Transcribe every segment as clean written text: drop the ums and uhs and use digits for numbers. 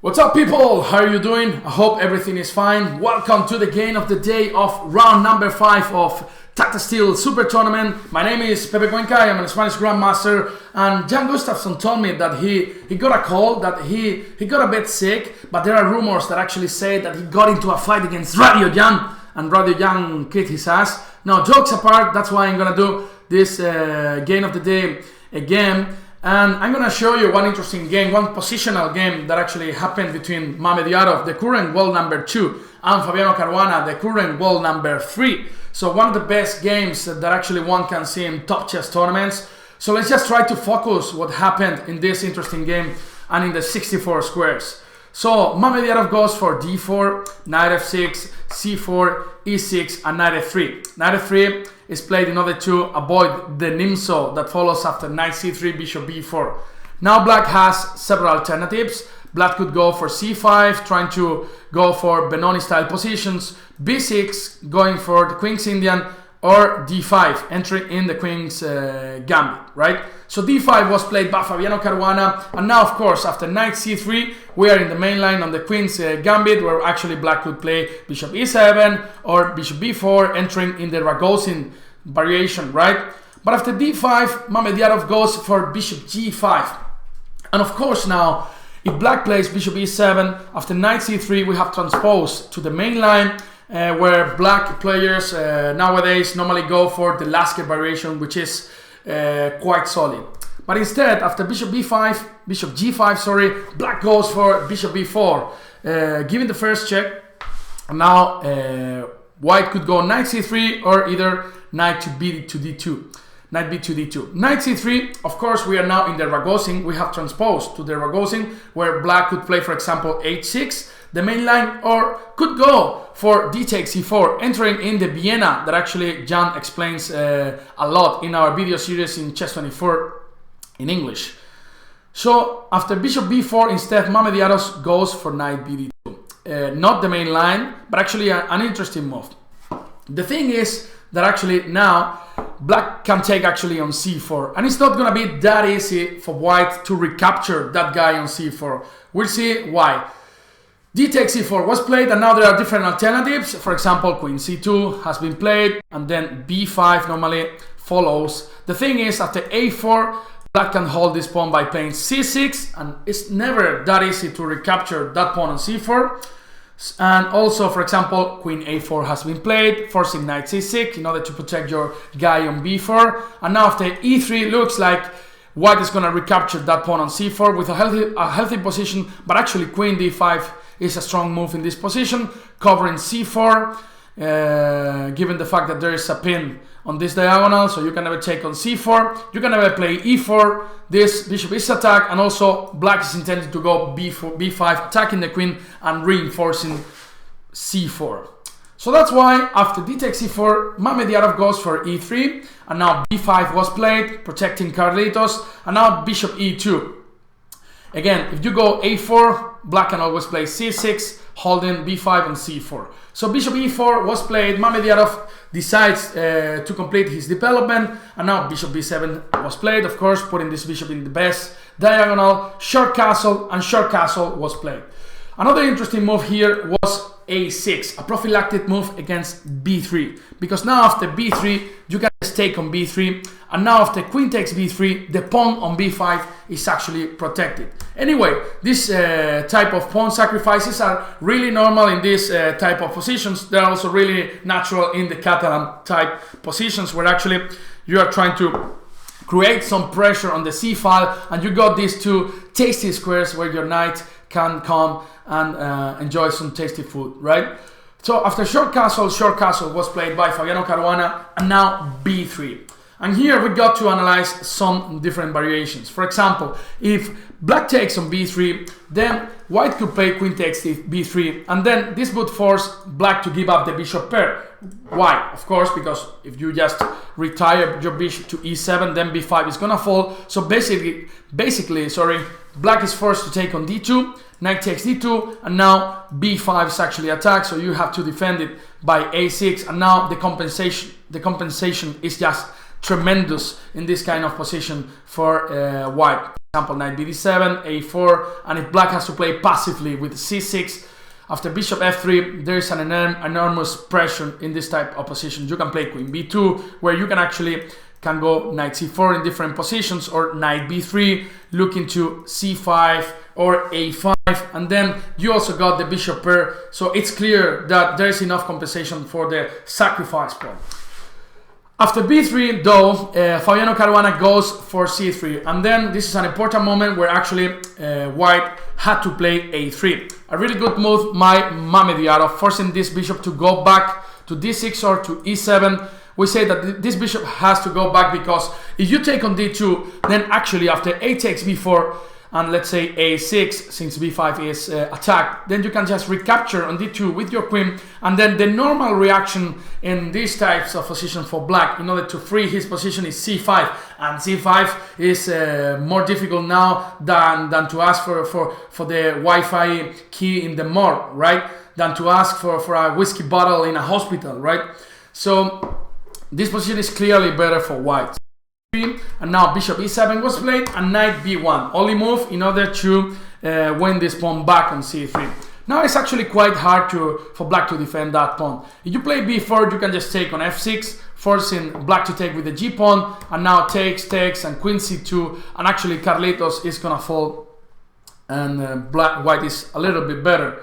What's up, people? How are you doing? I hope everything is fine. Welcome to the game of the day of round number 5 of Tata Steel Super Tournament. My name is Pepe Cuenca. I'm a Spanish Grandmaster, and Jan Gustafsson told me that he got a call, that he got a bit sick, but there are rumors that actually say that he got into a fight against Radio Jan, and Radio Jan kicked his ass. Now, jokes apart, that's why I'm gonna do this game of the day again. And I'm going to show you one interesting game, one positional game that actually happened between Mamedyarov, the current world number 2, and Fabiano Caruana, the current world number 3. So one of the best games that actually one can see in top chess tournaments. So let's just try to focus what happened in this interesting game and in the 64 squares. So Mamedyarov goes for d4, knight f6, c4, e6, and knight f3. Knight f3 is played in order to avoid the nimso that follows after knight c3, bishop b4. Now black has several alternatives. Black could go for c5, trying to go for Benoni style positions, b6, going for the Queen's Indian, or d5, entering in the Queen's gambit, right? So d5 was played by Fabiano Caruana, and now of course after knight c3 we are in the main line on the Queen's gambit, where actually black could play bishop e7 or bishop b4, entering in the Ragozin variation, right? But after d5, Mamedyarov goes for bishop g5, and of course now if black plays bishop e7, after knight c3 we have transposed to the main line, where black players nowadays normally go for the Lasker variation, which is quite solid. But instead, after bishop g5, sorry, black goes for bishop b4, giving the first check. And now white could go knight c3 or either knight to d2. Knight b2 d2. Knight c3, of course, we are now in the Ragozin. We have transposed to the Ragozin, where black could play, for example, h6, the main line, or could go for d takes c4, entering in the Vienna that actually Jan explains a lot in our video series in Chess 24 in English. So after bishop b4, instead Mamedyarov goes for knight bd2. Not the main line, but actually an interesting move. The thing is that actually now black can take actually on c4, and it's not gonna be that easy for white to recapture that guy on c4. We'll see why. D takes c4 was played, and now there are different alternatives. For example, queen c2 has been played, and then b5 normally follows. The thing is, after a4, black can hold this pawn by playing c6, and it's never that easy to recapture that pawn on c4. And also, for example, queen a4 has been played, forcing knight c6 in order to protect your guy on b4. And now after e3, looks like white is going to recapture that pawn on c4 with a healthy position, but actually queen d5 is a strong move in this position, covering c4, given the fact that there is a pin on this diagonal, so you can never take on c4, you can never play e4, this bishop is attacked, and also black is intended to go b5, attacking the queen and reinforcing c4. So that's why after d takes c4, Mamedyarov goes for e3, and now b5 was played, protecting Carlitos, and now bishop e2. Again, if you go a4, black can always play c6, holding b5 and c4. So bishop e4 was played, Mamedyarov decides to complete his development, and now bishop b7 was played, of course, putting this bishop in the best diagonal, short castle, and short castle was played. Another interesting move here was a6, a prophylactic move against b3, because now after b3 you can just take on b3, and now after queen takes b3, the pawn on b5 is actually protected. Anyway, this type of pawn sacrifices are really normal in this type of positions. They're also really natural in the Catalan type positions, where actually you are trying to create some pressure on the c file, and you got these two tasty squares where your knight can come and enjoy some tasty food, right? So after short castle was played by Fabiano Caruana, and now b3. And here we got to analyze some different variations. For example, if black takes on b3, then white could play queen takes b3, and then this would force black to give up the bishop pair. Why? Of course, because if you just retire your bishop to e7, then b5 is gonna fall. So basically, black is forced to take on d2, knight takes d2, and now b5 is actually attacked, so you have to defend it by a6, and now the compensation is just tremendous in this kind of position for white. For example, knight bd7, a4, and if black has to play passively with c6, after bishop f3, there is an enormous pressure in this type of position. You can play queen b2, where you can actually go knight c4 in different positions, or knight b3, look into c5 or a5, and then you also got the bishop pair, so it's clear that there is enough compensation for the sacrifice pawn. After b3 though, Fabiano Caruana goes for c3, and then this is an important moment where actually white had to play a3. A really good move by Mamedyarov, forcing this bishop to go back to d6 or to e7. We say that this bishop has to go back because if you take on d2, then actually after a takes b4 and let's say a6, since b5 is attacked, then you can just recapture on d2 with your queen, and then the normal reaction in these types of position for black in order to free his position is c5, and c5 is more difficult now than to ask for the Wi-Fi key in the mall, right? Than to ask for a whiskey bottle in a hospital, right? So this position is clearly better for white. And now bishop e7 was played, and knight b1, only move in order to win this pawn back on c3. Now it's actually quite hard for black to defend that pawn. If you play b4, you can just take on f6, forcing black to take with the g pawn, and now takes, and queen c2, and actually Carlitos is gonna fall, and white is a little bit better.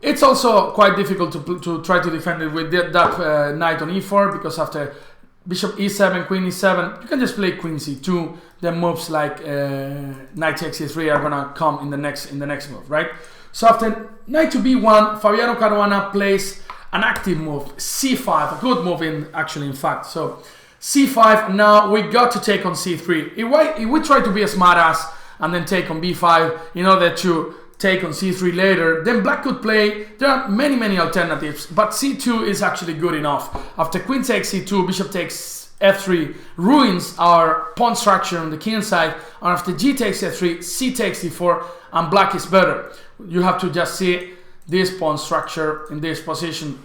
It's also quite difficult to try to defend it with that knight on e4, because after bishop e7, queen e7, you can just play queen c2. Then moves like knight takes e3 are gonna come in the next move, right? So after knight to b1, Fabiano Caruana plays an active move, c5, a good move in fact. So c5, now we got to take on c3. If we try to be a smart ass and then take on b5 in order to take on c3 later, then black could play, there are many alternatives, but c2 is actually good enough. After queen takes c2, bishop takes f3, ruins our pawn structure on the king side, and after g takes f3, c takes d4, and black is better. You have to just see this pawn structure in this position,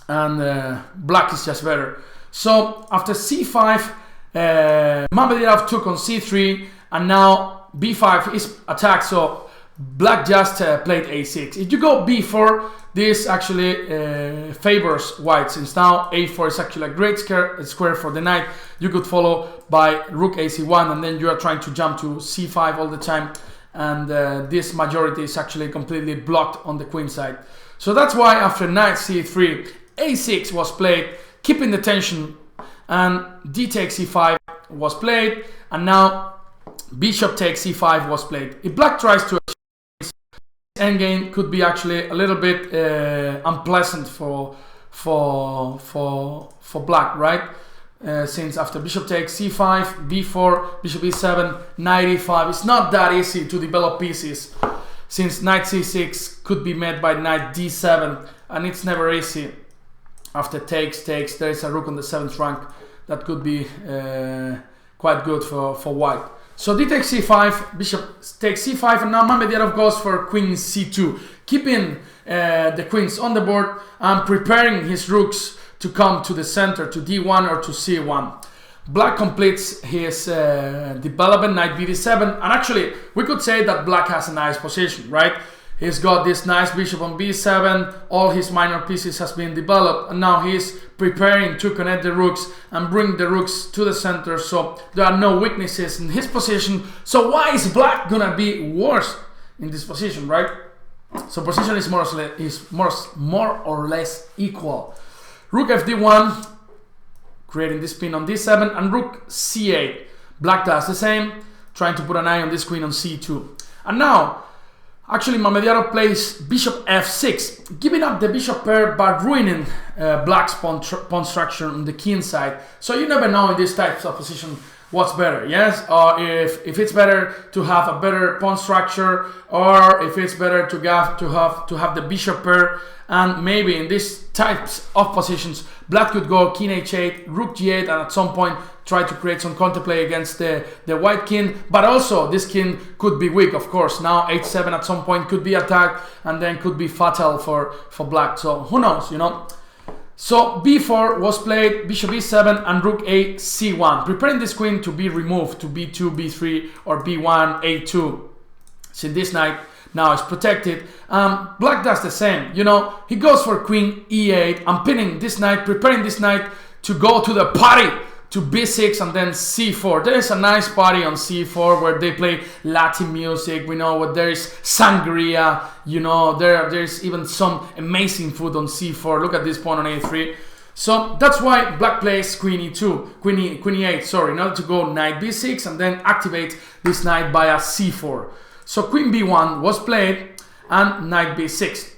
and black is just better. So after c5, Mamedyarov took on c3, and now b5 is attacked, so black just played a6. If you go b4, this actually favors white, since now a4 is actually a great square for the knight. You could follow by rook ac1, and then you are trying to jump to c5 all the time, and this majority is actually completely blocked on the queen side. So that's why after knight c3, a6 was played, keeping the tension, and d takes c5 was played, and now bishop takes c5 was played. If black tries to endgame, could be actually a little bit unpleasant for black, right? Since after bishop takes c5, b4, bishop e7, knight e5, it's not that easy to develop pieces, since knight c6 could be met by knight d7, and it's never easy. After takes, there is a rook on the 7th rank that could be quite good for white. So d takes c5, bishop takes c5, and now Mamedyarov goes for queen c2, keeping the queens on the board and preparing his rooks to come to the center, to d1 or to c1. Black completes his development, knight bd7, and actually we could say that black has a nice position, right? He's got this nice bishop on b7, all his minor pieces has been developed, and now he's preparing to connect the rooks and bring the rooks to the center, so there are no weaknesses in his position. So why is black gonna be worse in this position, right? So position is more or less equal. Rook fd1, creating this pin on d7, and rook c8. Black does the same, trying to put an eye on this queen on c2. And now actually Mamedyarov plays bishop f6, giving up the bishop pair but ruining black's pawn structure on the king side. So you never know in these types of position what's better, yes? Or if it's better to have a better pawn structure, or if it's better to have the bishop pair. And maybe in these types of positions, black could go king h8, rook g8, and at some point try to create some counterplay against the white king. But also this king could be weak, of course. Now h7 at some point could be attacked, and then could be fatal for black. So who knows, you know? So b4 was played, bishop e7 and rook a c1, preparing this queen to be removed to b2, b3 or b1, a2. So this knight now is protected. Black does the same, you know, he goes for queen e8. I'm pinning this knight, preparing this knight to go to the party to b6 and then c4. There is a nice party on c4 where they play Latin music. We know what there is sangria, you know, there's even some amazing food on c4. Look at this pawn on a3. So that's why black plays queen e2, queen e8, sorry, in order to go knight b6 and then activate this knight via c4. So queen b1 was played and knight b6.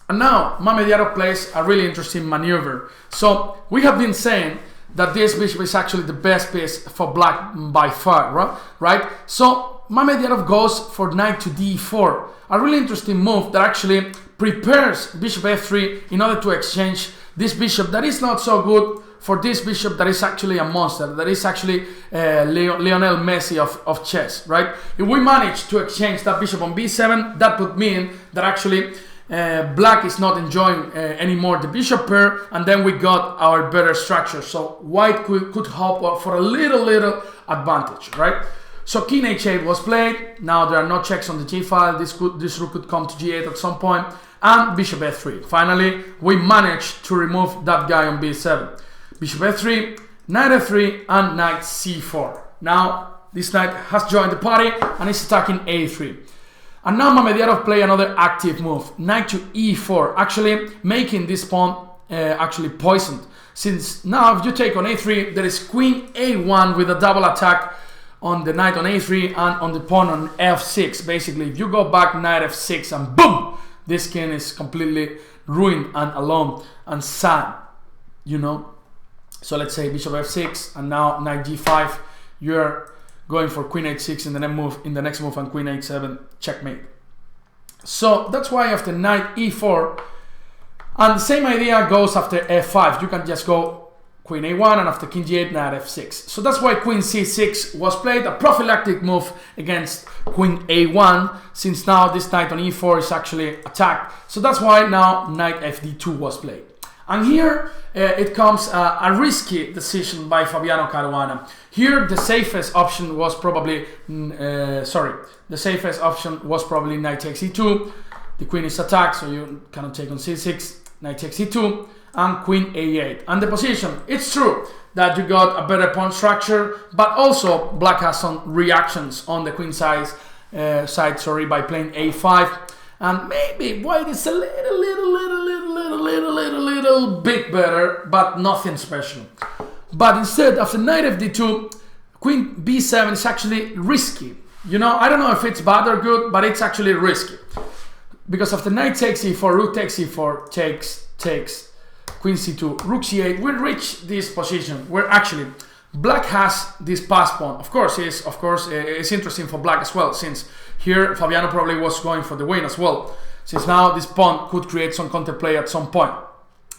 And now Mamedyarov plays a really interesting maneuver. So we have been saying that this bishop is actually the best piece for black by far, right? So Mamedyarov goes for knight to d4, a really interesting move that actually prepares bishop f3 in order to exchange this bishop that is not so good for this bishop that is actually a monster, that is actually Lionel Messi of chess, right? If we manage to exchange that bishop on b7, that would mean that actually black is not enjoying anymore the bishop pair, and then we got our better structure. So white could hope for a little advantage, right? So king h8 was played. Now there are no checks on the g file. This rook could come to g8 at some point, and bishop f3. Finally, we managed to remove that guy on b7. Bishop f3, knight f3, and knight c4. Now this knight has joined the party and is attacking a3. And now Mamedyarov play another active move, knight to e4, actually making this pawn actually poisoned. Since now if you take on a3, there is queen a1 with a double attack on the knight on a3 and on the pawn on f6. Basically, if you go back knight f6 and boom, this king is completely ruined and alone and sad, you know. So let's say bishop f6 and now knight g5, you're going for queen h6 in the next move and queen h7, checkmate. So that's why after knight e4, and the same idea goes after f5. You can just go queen a1 and after king g8, knight f6. So that's why queen c6 was played, a prophylactic move against queen a1, since now this knight on e4 is actually attacked. So that's why now knight fd2 was played. And here it comes a risky decision by Fabiano Caruana. Here the safest option was probably, knight takes e2. The queen is attacked, so you cannot take on c6. Knight takes e2 and queen a8. And the position, it's true that you got a better pawn structure, but also black has some reactions on the queen side, by playing a5. And maybe white is a little bit better, but nothing special. But instead, after knight fd2, queen b7 is actually risky. You know, I don't know if it's bad or good, but it's actually risky. Because after knight takes e4, rook takes e4, takes, queen c2, rook c8, we reach this position where actually black has this pass pawn. Of course, it's interesting for black as well, since here Fabiano probably was going for the win as well, since now this pawn could create some counterplay at some point.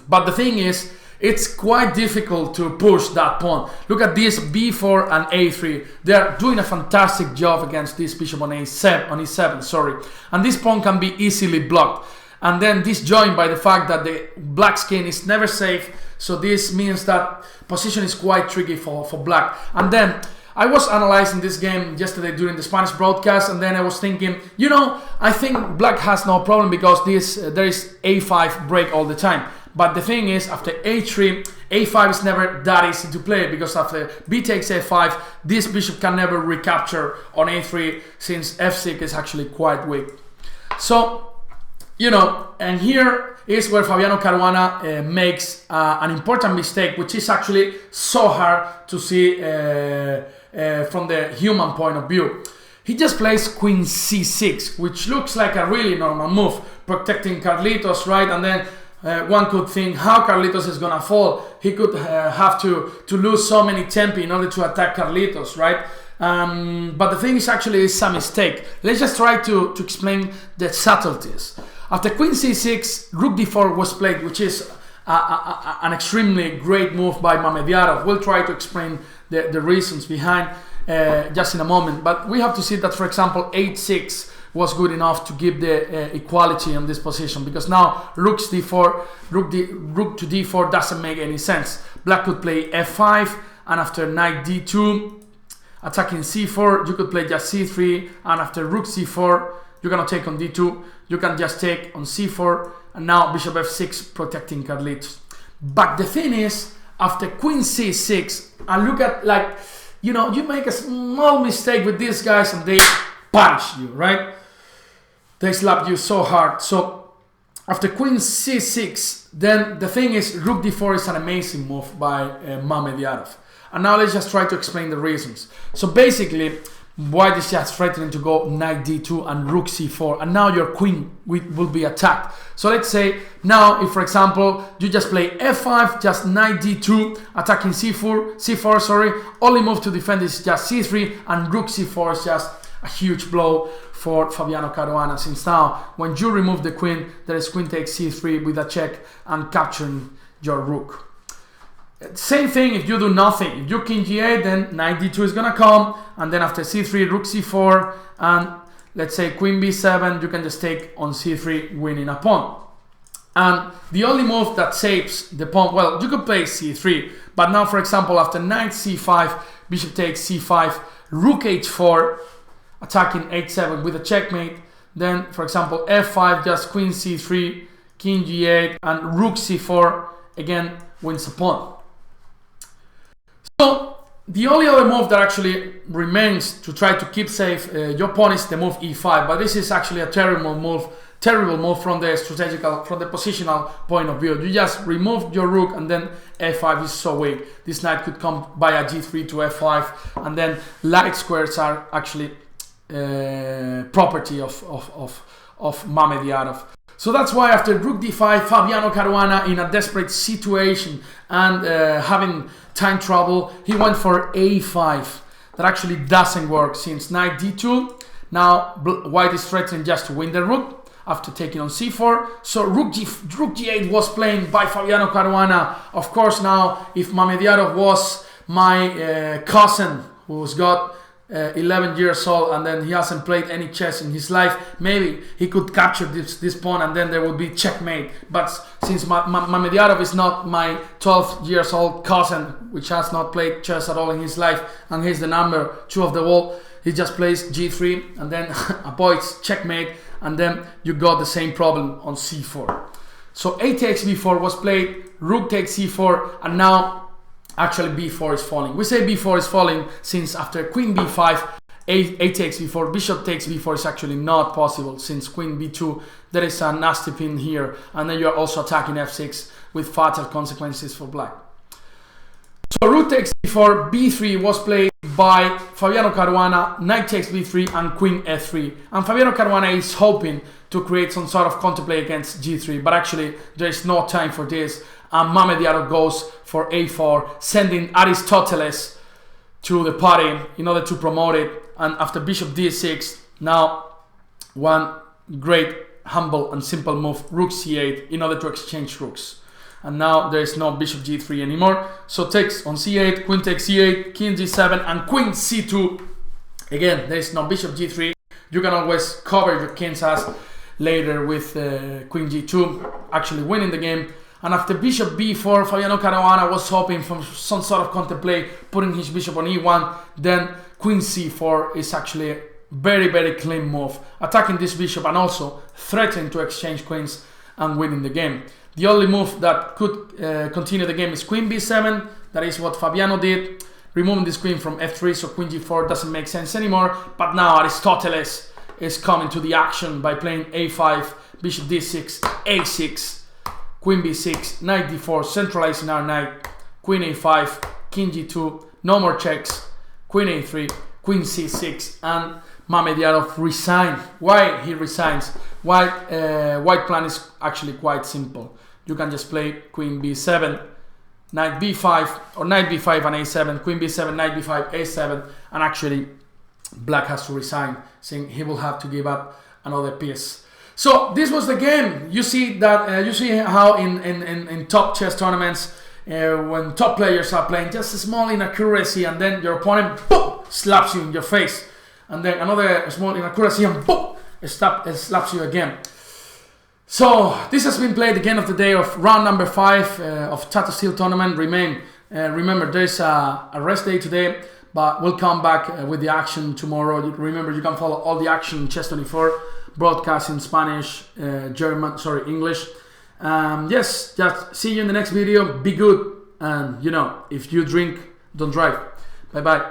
But the thing is, it's quite difficult to push that pawn. Look at this b4 and a3. They're doing a fantastic job against this bishop on e7, sorry. And this pawn can be easily blocked. And then this joined by the fact that the black skin is never safe. So this means that position is quite tricky for black. And then I was analyzing this game yesterday during the Spanish broadcast, and then I was thinking, you know, I think black has no problem because there is a5 break all the time. But the thing is, after a3, a5 is never that easy to play, because after b takes a5, this bishop can never recapture on a3, since f6 is actually quite weak. So, you know, and here is where Fabiano Caruana makes an important mistake, which is actually so hard to see from the human point of view. He just plays queen c6, which looks like a really normal move, protecting Carlitos, right? And then one could think how Carlitos is gonna fall. He could have to lose so many tempi in order to attack Carlitos, right? But the thing is actually it's a mistake. Let's just try to explain the subtleties. After queen c6, rook d4 was played, which is an extremely great move by Mamedyarov. We'll try to explain the reasons behind just in a moment. But we have to see that, for example, h6 was good enough to give the equality on this position, because now rook to d4 doesn't make any sense. Black could play f5, and after knight d2 attacking c4, you could play just c3, and after rook c4 you're gonna take on d2, you can just take on c4, and now bishop f6 protecting Carlitos. But the thing is, after queen c6, and look at, like, you know, you make a small mistake with these guys and they punch you, right? They slap you so hard. So after queen c6, then the thing is, rook d4 is an amazing move by Mamedyarov. And now let's just try to explain the reasons. So basically, white is just threatening to go knight d2 and rook c4, and now your queen will be attacked. So let's say now, if for example you just play f5, just knight d2 attacking c4, sorry, only move to defend is just c3, and rook c4 is just a huge blow for Fabiano Caruana, since now when you remove the queen, there is queen takes c3 with a check and capturing your rook. Same thing if you do nothing. If you king g8, then knight d2 is gonna come, and then after c3, rook c4, and let's say queen b7, you can just take on c3, winning a pawn. And the only move that saves the pawn, well, you could play c3, but now for example after knight c5, bishop takes c5, rook h4, attacking h7 with a checkmate, then for example f5, just queen c3, king g8, and rook c4 again wins a pawn. So the only other move that actually remains to try to keep safe your pawn is the move e5, but this is actually a terrible move from the strategical, from the positional point of view. You just remove your rook, and then f5 is so weak. This knight could come by a g3 to f5, and then light squares are actually property of Mamedyarov. So that's why after rook d5, Fabiano Caruana, in a desperate situation and having time trouble, he went for a5. That actually doesn't work, since knight d2, now white is threatening just to win the rook after taking on c4. So rook g8 was playing by Fabiano Caruana. Of course, now if Mamedyarov was my cousin who's got 11 years old and then he hasn't played any chess in his life, maybe he could capture this pawn and then there would be checkmate. But since Mamedyarov is not my 12 years old cousin, which has not played chess at all in his life, and he's the number 2 of the world, he just plays g3 and then avoids checkmate, and then you got the same problem on c4. So a takes b4 was played, rook takes c4, and now actually b4 is falling. We say b4 is falling since after queen b5, a takes b4, bishop takes b4 is actually not possible, since queen b2, there is a nasty pin here, and then you're also attacking f6 with fatal consequences for black. So rook takes b4, b3 was played by Fabiano Caruana, knight takes b3 and queen f3. And Fabiano Caruana is hoping to create some sort of counterplay against g3, but actually there is no time for this. And Mamedyarov goes for a4, sending Aristoteles to the party in order to promote it. And after bishop d6, now one great, humble and simple move, rook c8, in order to exchange rooks. And now there is no bishop g3 anymore. So takes on c8, queen takes c8, king g7, and queen c2. Again, there is no bishop g3. You can always cover your king's ass later with queen g2, actually winning the game. And after bishop b4, Fabiano Caruana was hoping for some sort of counterplay, putting his bishop on e1. Then queen c4 is actually a very, very clean move, attacking this bishop and also threatening to exchange queens and winning the game. The only move that could continue the game is queen b7. That is what Fabiano did, removing this queen from f3, so queen g4 doesn't make sense anymore. But now Aristoteles is coming to the action by playing a5, bishop d6, a6, queen b6, knight d4, centralizing our knight, queen a5, king g2, no more checks, queen a3, queen c6, and Mamedyarov resigned. Why he resigns? White plan is actually quite simple. You can just play queen b7, knight b5, or knight b5 and a7, queen b7, knight b5, a7, and actually black has to resign, saying he will have to give up another piece. So this was the game. You see that you see how in top chess tournaments, when top players are playing, just a small inaccuracy and then your opponent boom, slaps you in your face, and then another small inaccuracy and boom, slaps you again. So this has been played again of the day of round number 5 of Tata Steel tournament. Remember, there's a rest day today, but we'll come back with the action tomorrow. Remember, you can follow all the action Chess24 broadcast in Spanish, English. Yes, just see you in the next video. Be good, and if you drink, don't drive. Bye bye.